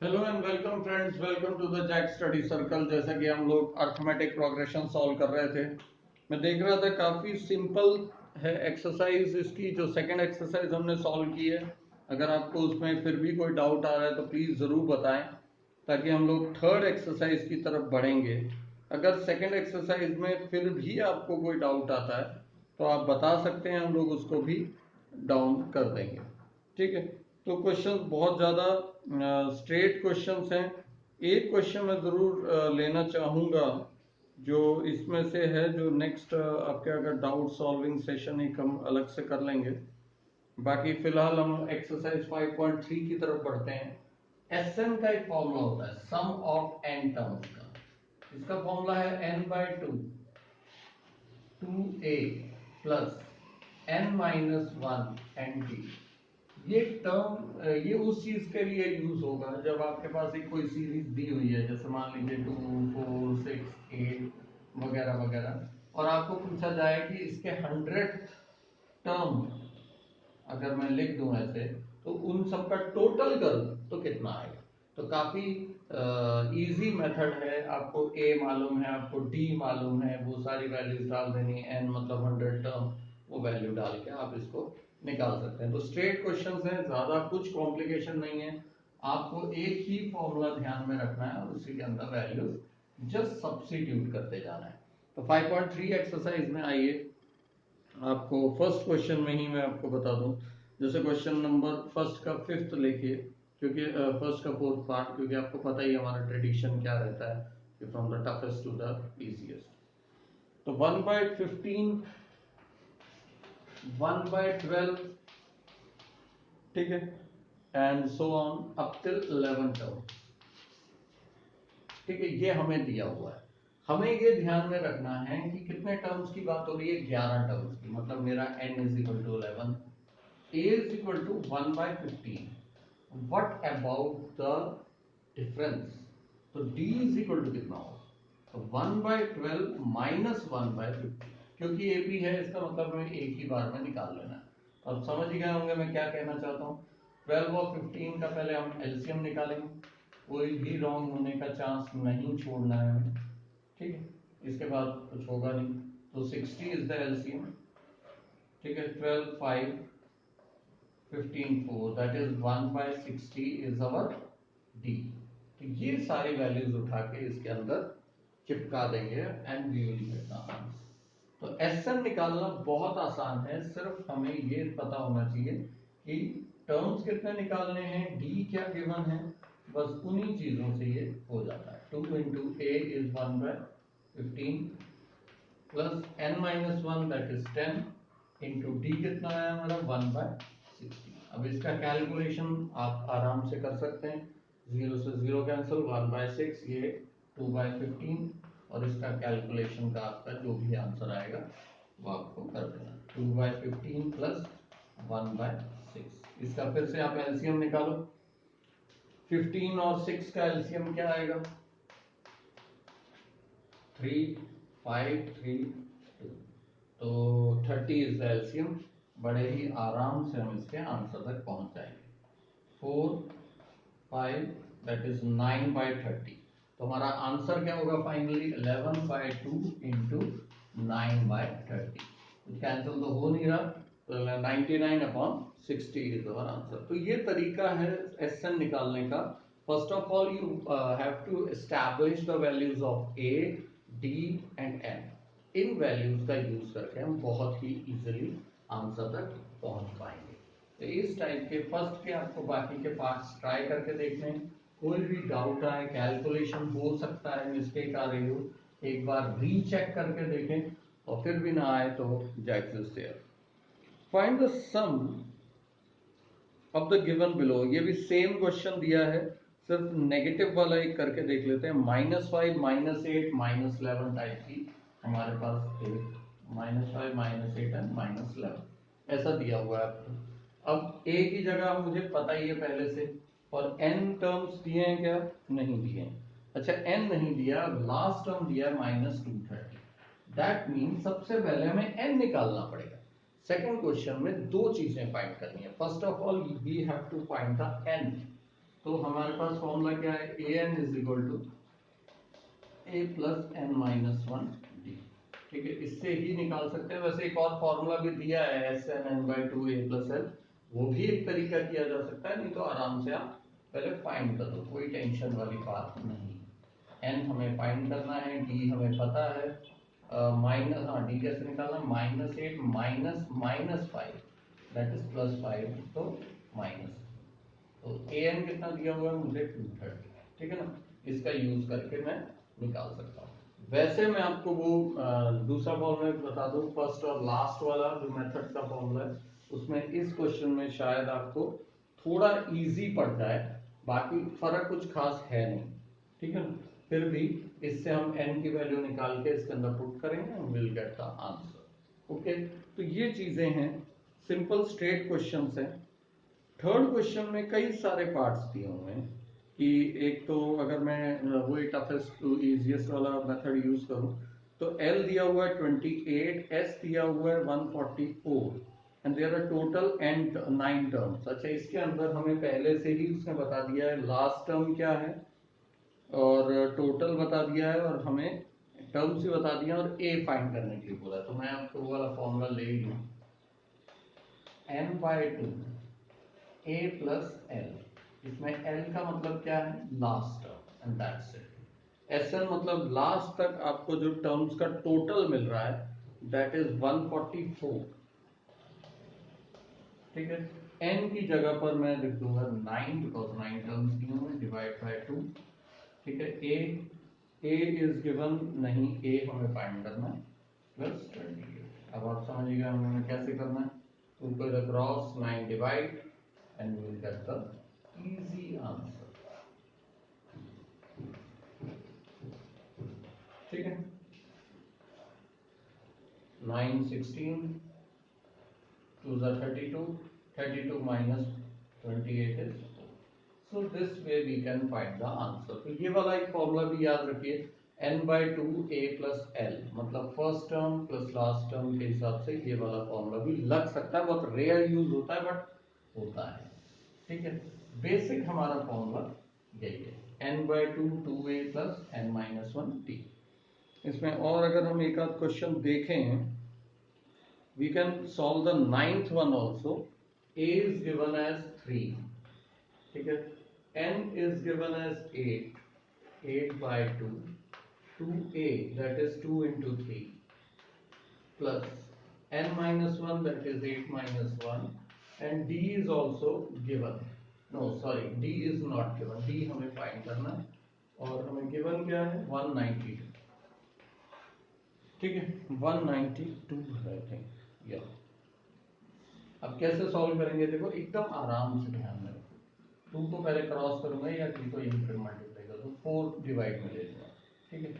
Hello and welcome friends, welcome to the Jack study circle. जैसा कि हम लोग अर्थमेटिक प्रोग्रेशन सॉल्व कर रहे थे, मैं देख रहा था काफ़ी सिंपल है एक्सरसाइज इसकी। जो सेकंड एक्सरसाइज हमने सॉल्व की है, अगर आपको उसमें फिर भी कोई डाउट आ रहा है तो प्लीज़ ज़रूर बताएं, ताकि हम लोग थर्ड एक्सरसाइज की तरफ बढ़ेंगे। अगर सेकंड एक्सरसाइज में फिर भी आपको कोई डाउट आता है तो आप बता सकते हैं, हम लोग उसको भी डाउन कर देंगे। ठीक है, तो क्वेश्चंस बहुत ज़्यादा स्ट्रेट क्वेश्चंस हैं। एक क्वेश्चन मैं ज़रूर लेना चाहूँगा जो इसमें से है, जो नेक्स्ट आपके अगर डाउट सॉल्विंग सेशन एक हम अलग से कर लेंगे। बाकी फिलहाल हम एक्सरसाइज 5.3 की तरफ बढ़ते हैं। एस एन का एक फॉर्मूला होता है, सम ऑफ एन टर्म्स का। इसका फॉर्मूला है N by two A plus N minus one N T. ये टर्म ये उस चीज के लिए यूज होगा जब आपके पास एक कोई सीरीज दी हुई है, जैसे मान लीजिए 2, 4, 6, 8 वगैरह वगैरह, और आपको पूछा जाए कि इसके 100th टर्म अगर मैं लिख दूं ऐसे, तो उन सब का टोटल कर तो कितना आएगा। तो काफी इजी मेथड है। आपको a मालूम है, आपको d मालूम है, वो सारी वैल्यूज डाल देनी है, n मतलब 100 टर्म, वो वैल्यू डाल के आप इसको निकाल सकते हैं। तो स्ट्रेट क्वेश्चंस हैं, ज्यादा कुछ कॉम्प्लिकेशन नहीं है। आपको एक ही फॉर्मूला ध्यान में रखना है और उसी के अंदर वैल्यूज जस्ट सब्स्टिट्यूट करते जाना है। तो 5.3 एक्सरसाइज में आइए, आपको फर्स्ट क्वेश्चन में ही मैं आपको बता दूं। जैसे क्वेश्चन नंबर फर्स्ट का फिफ्थ लेके, क्योंकि फर्स्ट का फोर्थ पार्ट, क्योंकि आपको पता ही हमारा ट्रेडिशन क्या रहता है कि from the toughest to the easiest. तो 1/15, 1/12, ठीक है, and so on up till 11 term. ठीक है, ये हमें दिया हुआ है। हमें ये ध्यान में रखना है कि कितने टर्म्स की बात हो रही है, 11 टर्म्स की। मतलब मेरा n is equal to 11, a is equal to 1/15. What about the difference? तो d is equal to कितना होगा? तो 1/12 माइनस 1/15, क्योंकि AP है, इसका मतलब हमें एक ही बार में निकाल लेना है। अब समझ ही गए होंगे मैं क्या कहना चाहता हूँ। 12 और 15 का पहले हम एलसीएम निकालेंगे, कोई भी रॉन्ग होने का चांस नहीं छोड़ना है हमें। ठीक है, इसके बाद कुछ होगा नहीं। तो 60 इज द एलसीएम। ठीक है, 12, 5, 15, 4, that is 1/60 is our d। तो ये सारी वैल्यूज उठा के इसके अंदर चिपका देंगे and we will get the answer. तो एसएन निकालना बहुत आसान है, सिर्फ हमें ये पता होना चाहिए कि टर्म्स कितने निकालने हैं, डी क्या गिवन है, बस उन्हीं चीजों से ये हो जाता है। 2 into a is 1/15 plus n minus 1 that is 10 into d कितना है हमारा 1/60। अब इसका कैलकुलेशन आप आराम से कर सकते हैं। 0 से 0 कैंसिल, 1/6, ये 2/15, और इसका कैलकुलेशन का आपका जो भी आंसर आएगा वो आपको कर देना। 2/15 प्लस 1/6। इसका फिर से आप एलसीएम निकालो। 15 और 6 का एलसीएम क्या आएगा? 3, 5, 3, 2। तो 30 इज द एलसीएम। बड़े ही आराम से हम इसके आंसर तक पहुंच जाएंगे। 4, 5, दैट इज 9/30। तो हमारा आंसर क्या होगा फाइनली? 11/2 इंटू 9/30। कुछ कैंसिल तो हो नहीं रहा, तो 99/60 इज अवर आंसर। तो ये तरीका है एसएन निकालने का। First of all you have to establish the values of A, D and N. इन वैल्यूज का यूज करके हम बहुत ही इजीली आंसर तक पहुंच पाएंगे। तो इस टाइप के फर्स्ट के आपको बाकी के पार्ट्स ट्राई करके देखने। कोई भी डाउट आए, कैलकुलेशन हो सकता है मिस्टेक आ रही हो, एक बार रीचेक करके देखें, और फिर भी ना आए तो jack is there. Find the sum of the given below. ये भी सेम क्वेश्चन दिया है, सिर्फ नेगेटिव वाला एक करके देख लेते हैं। -5, -8, -11 टाइप की हमारे पास एक -5, -8 एंड -11 ऐसा दिया हुआ है आपको। अब ए की जगह मुझे पता ही है पहले से, और एन टर्म्स दिए हैं क्या? नहीं दिए हैं। अच्छा, एन नहीं दिया, लास्ट टर्म दिया -230। दैट मीन सबसे पहले हमें एन निकालना पड़ेगा। सेकंड क्वेश्चन में दो चीजें फाइंड करनी है। First of all we have to find the n. तो हमारे पास फॉर्मूला क्या है, a n is equal to A plus N minus one d. ठीक है, इससे ही निकाल सकते हैं। वैसे एक और फॉर्मूला भी दिया है S n n by two A plus l, वो भी एक तरीका किया जा सकता है, नहीं तो आराम से आप पहले फाइंड कर दो, कोई टेंशन वाली बात नहीं। एन हमें फाइंड करना है, डी हमें पता है, माइनस, हाँ डी कैसे निकालना, minus eight minus minus five that is plus five, तो माइनस, तो ए एन कितना दिया हुआ है मुझे 230। ठीक है ना, इसका यूज करके मैं निकाल सकता हूँ। वैसे मैं आपको वो दूसरा फॉर्मूला बता दूं, फर्स्ट और लास्ट वाला जो मेथड का फॉर्मूला है, उसमें इस क्वेश्चन में शायद आपको थोड़ा इजी पड़ जाए, बाकी फर्क कुछ खास है नहीं। ठीक है ना, फिर भी इससे हम n की वैल्यू निकाल के इसके अंदर पुट करेंगे and will get the answer. Okay, तो ये चीजें हैं, सिंपल स्ट्रेट क्वेश्चंस हैं। थर्ड क्वेश्चन में कई सारे पार्ट्स दिए हुए हैं कि एक तो अगर मैं वही टफेस्ट टू इजीएस्ट वाला मेथड यूज करूं तो L दिया हुआ है 28, S दिया हुआ है 144 and there are total and 9 terms. अच्छा, इसके अंदर हमें पहले से ही उसने बता दिया है लास्ट टर्म क्या है और टोटल बता दिया है और हमें टर्म्स भी बता दिया और A फाइंड करने के लिए बोला। तो मैं आपको वो वाला फॉर्मूला ले लूं, n by to a plus L, इसमें l का मतलब क्या है, last term and that's it. SN मतलब लास्ट तक आपको जो टर्म्स का टोटल मिल रहा है दैट इज 144। ठीक है, n की जगह पर मैं लिख दूंगा 9 बिकॉज 9 टर्म्स दिए हुए, डिवाइड बाय 2। ठीक है, a इज गिवन नहीं, a हमें फाइंड करना है प्लस 28। अब आप समझिएगा हमें कैसे करना है, तो ऊपर across 9 divide and we will get the easy answer। ठीक है, 9 16 2 are 32, 32 minus 28 is 4। So this way we can find the answer। तो ये वाला एक फॉर्मूला भी याद रखिए, n by 2 a plus l, मतलब first term plus last term के हिसाब से ये वाला फॉर्मूला भी लग सकता है, बहुत रेयर यूज होता है बट होता है। ठीक है, बेसिक हमारा फॉर्मूला यही है, n by two two A plus N minus one d. इसमें और अगर हम एक आध क्वेश्चन देखें, we can solve the 9th one also. a is given as 3, ठीक है, n is given as 8, 8 by two, 2a that is 2 into 3 plus n minus 1 that is 8 minus 1 and d is also given। no sorry, d is not given, d हमें find करना है और हमें given क्या है 192। ठीक है, 192 है थे या। अब कैसे सॉल्व करेंगे, देखो एकदम आराम से ध्यान में रखो, 2 को पहले क्रॉस करूंगा या 3 को यहीं पे मल्टीप्लाई कर दूं, 4 डिवाइड में ले लूंगा। ठीक है,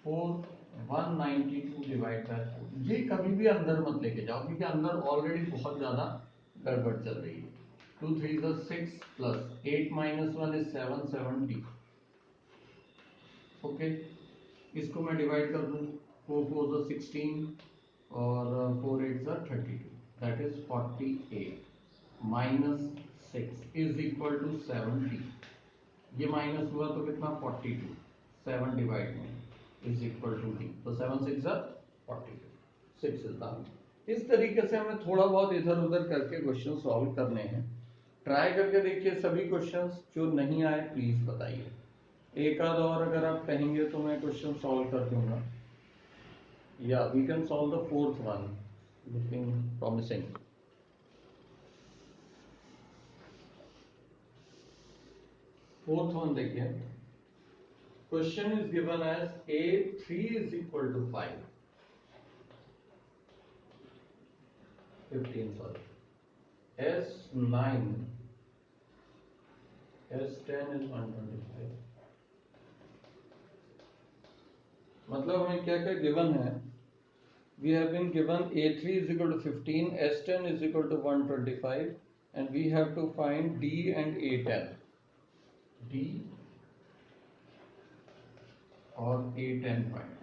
4 192 डिवाइड बाय 4, ये कभी भी अंदर मत लेके जाओ क्योंकि अंदर ऑलरेडी बहुत ज्यादा गड़बड़ चल रही है। 2 3 6 प्लस 8 माइनस 1 इज 7 70। ओके, इसको मैं डिवाइड कर दूं, 4 4 16 और 4 8 32 that is 48 minus 6 is equal to 70। ये माइनस हुआ तो कितना 42, 7 डिवाइड में इज इक्वल टू डी, तो 7 6 42, 6 इज द आंसर। इस तरीके से हमें थोड़ा बहुत इधर उधर करके क्वेश्चन सॉल्व करने हैं। ट्राई करके देखिए, सभी क्वेश्चंस जो नहीं आए प्लीज बताइए, एक आध और अगर आप कहेंगे तो मैं क्वेश्चन सॉल्व कर दूंगा, या we can solve the fourth one, looking promising. Fourth one देखिए, question is given as a3 is equal to 5, 15 sorry, s9, s10 is 125। मतलब हमें क्या क्या गिवन है, we have been given a3 is equal to 15, s10 is equal to 125 and we have to find d and a10, d और a10 find.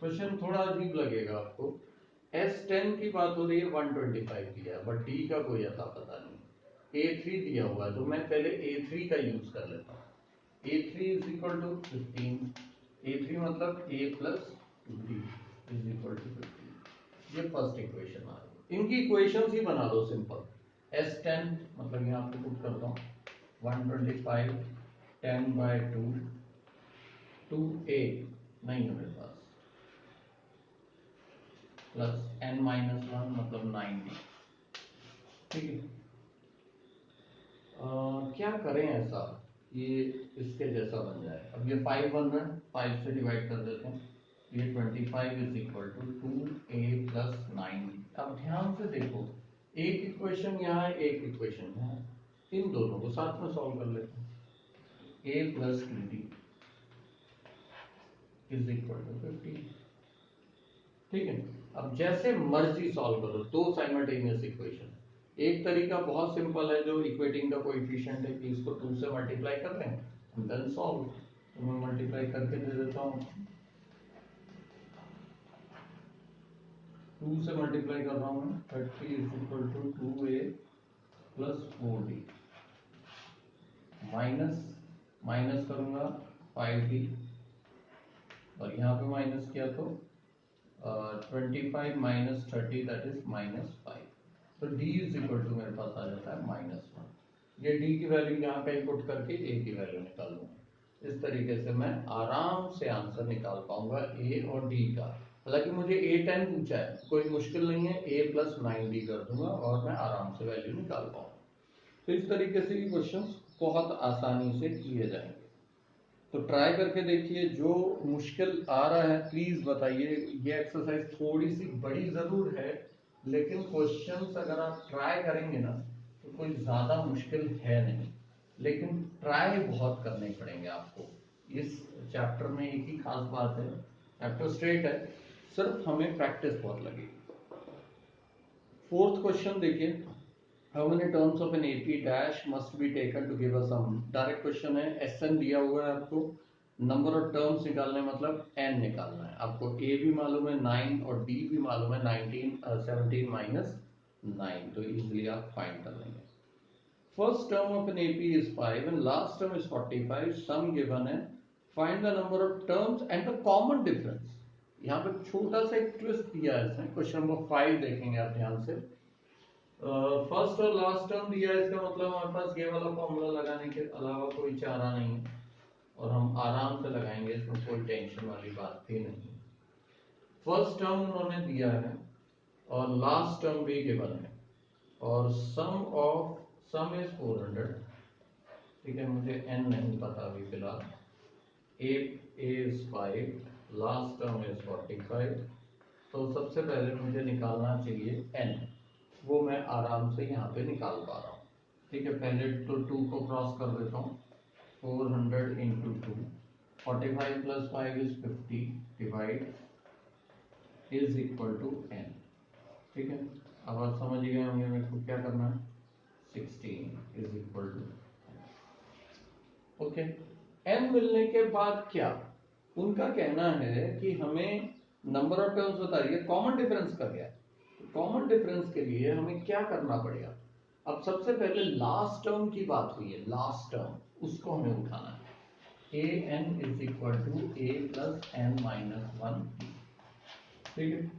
Question थोड़ा अजीब लगेगा आपको, S10 की बात हो रही है 125 की है, बट D का कोई अता पता नहीं। A3 दिया हुआ है तो मैं पहले A3 का यूज कर लेता हूँ। A3 is equal to 15, A3 मतलब A plus D is equal to 15। ये फर्स्ट इक्वेशन आ रही है। इनकी इक्वेशंस ही बना दो सिंपल। S10 मतलब यहाँ पे पुट करता हूँ 125 10/2 2A नहीं है मेरे पास प्लस n-1 मतलब 90। ठीक है, क्या करें ऐसा ये इसके जैसा बन जाए। अब ये 5 बन रहा है, 5 से डिवाइड कर देते हैं। ये 25 is equal to 2A plus 90। अब ध्यान से देखो, एक इक्वेशन यहाँ है, एक इक्वेशन यहाँ है, इन दोनों को साथ में सॉल्व कर लेते हैं। A plus 2D is equal to 50। ठीक है, अब जैसे मर्जी सॉल्व करो, दो साइमल्टेनियस इक्वेशन। एक तरीका बहुत सिंपल है, जो इक्वेटिंग का कोएफिशिएंट है कि इसको 2 से मल्टीप्लाई कर लें एंड देन सॉल्व। तो मैं मल्टीप्लाई करके दे देता हूँ, 2 से मल्टीप्लाई कर रहा हूँ मैं, 30 is equal to 2A plus 4D minus minus करूंगा 5D और यहाँ पे माइनस किया तो 25 माइनस 30 दैट इज -5। तो D इज इक्वल टू मेरे पास आ जाता है -1। ये D की वैल्यू यहाँ पे इनपुट करके A की वैल्यू निकाल लूंगा। इस तरीके से मैं आराम से आंसर निकाल पाऊंगा A और D का। हालांकि मुझे A10 पूछा है, कोई मुश्किल नहीं है, A प्लस 9D कर दूंगा और मैं आराम से वैल्यू निकाल पाऊंगा। तो इस तरीके से ये क्वेश्चन बहुत आसानी से किए जाएंगे। तो ट्राई करके देखिए, जो मुश्किल आ रहा है प्लीज बताइए। ये एक्सरसाइज थोड़ी सी बड़ी जरूर है, लेकिन क्वेश्चंस अगर आप ट्राई करेंगे ना तो कोई ज्यादा मुश्किल है नहीं, लेकिन ट्राई बहुत करने पड़ेंगे आपको। इस चैप्टर में एक ही खास बात है, चैप्टर स्ट्रेट है, सिर्फ हमें प्रैक्टिस बहुत लगेगी। फोर्थ क्वेश्चन देखिए, how many terms of an AP dash must be taken to give a sum। Direct question है, SN दिया हुआ है आपको, नंबर ऑफ टर्म्स निकालने मतलब n निकालना है आपको। A भी मालूम है 9 और D भी मालूम है 17 माइनस 9, तो इजीली आप फाइंड कर लेंगे। First term of an AP is 5 and last term is 45, sum given है, find the number of terms and the common difference. यहाँ पे छोटा सा एक ट्विस्ट दिया है इसमें, क्वेश्चन नंबर 5 देखेंगे आप ध्यान से। फर्स्ट और लास्ट टर्म दिया है, इसका मतलब हमारे पास ये वाला फॉर्मूला लगाने के अलावा कोई चारा नहीं है और हम आराम से लगाएंगे, इसमें कोई टेंशन वाली बात भी नहीं। फर्स्ट टर्म उन्होंने दिया है और लास्ट टर्म भी गिवन है और सम इज 400। ठीक है, मुझे n नहीं पता अभी फिलहाल। A is 5, last term is 45, तो सबसे पहले मुझे निकालना चाहिए n, वो मैं आराम से यहाँ पे निकाल पा रहा हूँ। ठीक है, पहले तो 2 को क्रॉस कर देता हूँ, 400 into 2, 45 plus 5 is 50 divide is equal to n। ठीक है, अब आप समझ गए होंगे मेरे को क्या करना है, 16 is equal to okay. n मिलने के बाद क्या, उनका कहना है कि हमें नंबर ऑफ टर्म्स बता रही है, कॉमन डिफरेंस का क्या है। कॉमन डिफरेंस के लिए हमें क्या करना पड़ेगा। अब सबसे पहले लास्ट टर्म की बात हुई है, लास्ट टर्म उसको हमें उठाना है। an is equal to a plus n minus 1। ठीक है,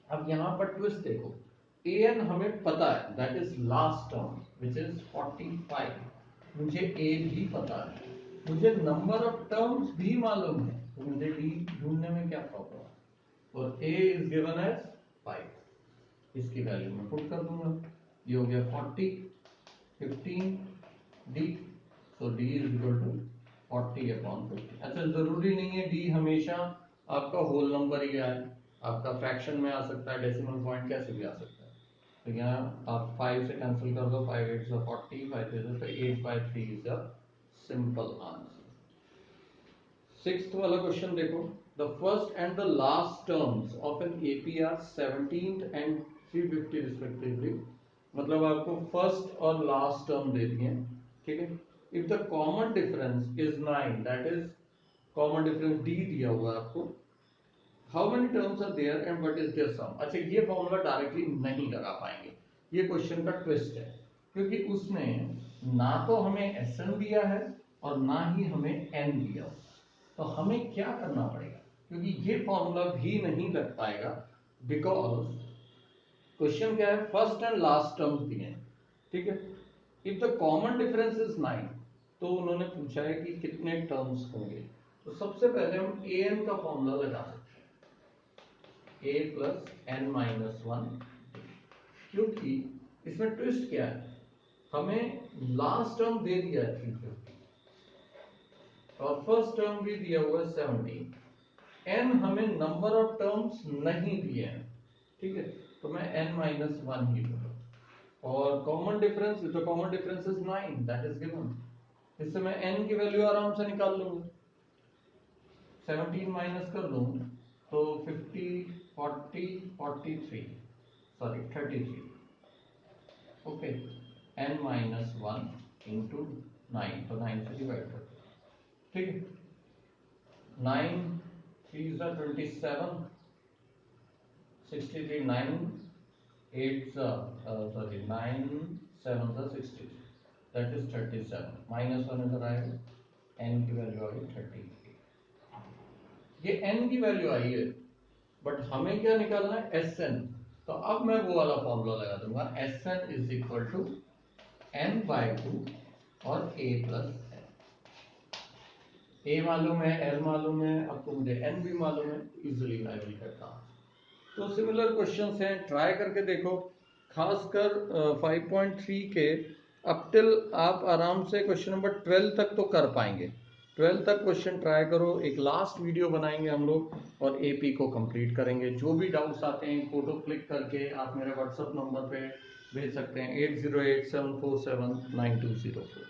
अब यहाँ पर ट्विस्ट देखो, an हमें पता है that is last term which is 45, मुझे a भी पता है, मुझे नंबर ऑफ टर्म्स भी मालूम है, तो मुझे d ढूंढने में क्या प्रॉब्लम है। और a इज गिवन एज 5, इसकी वैल्यू में पुट कर दूंगा, ये हो गया 40 15 d, तो d इज इक्वल टू 40/50। अच्छा, जरूरी नहीं है d हमेशा आपका होल नंबर ही आए, आपका फ्रैक्शन में आ सकता है, डेसिमल पॉइंट कैसे भी आ सकता है। तो यहाँ आप 5 से कैंसिल कर दो, 5 8 से 40, 5 3 से 8/3 is a simple answer. Sixth वाला क्वेश्चन देखो, the first and the last terms of an AP are 17 and 350 respectively. मतलब आपको फर्स्ट और लास्ट टर्म दे दिए, ठीक है। If the common difference is 9, that is common difference d दिया हुआ है आपको, how many terms are there and what is their sum. अच्छा, ये फॉर्मूला डायरेक्टली नहीं लगा पाएंगे, ये क्वेश्चन का ट्विस्ट है। क्योंकि उसने ना तो हमें Sn दिया है और ना ही हमें n दिया हो। तो हमें क्या करना पड़ेगा, क्योंकि ये फॉर्मूला भी नहीं लग पाएगा, बिकॉज क्वेश्चन क्या है, फर्स्ट एंड लास्ट टर्म दिए हैं, ठीक है। If the common difference is 9, तो उन्होंने पूछा है कि कितने टर्म्स होंगे। तो सबसे पहले हम an का फॉर्मूला लगा सकते हैं, a प्लस n माइनस 1, क्योंकि इसमें ट्विस्ट क्या है, हमें लास्ट टर्म दे दिया है 350 और फर्स्ट टर्म भी दिया हुआ है 17, n हमें नंबर ऑफ टर्म्स नहीं दिए हैं, ठीक है। तो मैं n माइनस 1 ही लूंगा और कॉमन डिफरेंस, तो common difference is 9, that is given. इससे मैं n की वैल्यू आराम से निकाल लूंगा, 17 माइनस कर दूं तो 50 40 43, sorry 33, okay. n minus 1 into 9, तो 9 से डिवाइड कर दो, ठीक है। 9 3 is 27, 63, 9 8 sorry 9 7 is 63, that is 37, minus 1 इधर आएगा, n की वैल्यू आ गई 38। ये n की वैल्यू आई है, बट हमें क्या निकालना है, Sn। तो अब मैं वो वाला फॉर्मूला लगा दूंगा, Sn is equal to n/2 और a प्लस n। a मालूम है, l मालूम है, अब तो मुझे n भी मालूम है, इजिली मैं भी करता हूँ। तो सिमिलर क्वेश्चंस हैं, ट्राई करके देखो, खासकर 5.3 के अप टिल आप आराम से क्वेश्चन नंबर 12 तक तो कर पाएंगे। 12 तक क्वेश्चन ट्राई करो, एक लास्ट वीडियो बनाएंगे हम लोग और एपी को कंप्लीट करेंगे। जो भी डाउट्स आते हैं फोटो क्लिक करके आप मेरे व्हाट्सएप नंबर पे भेज सकते हैं 8087479204।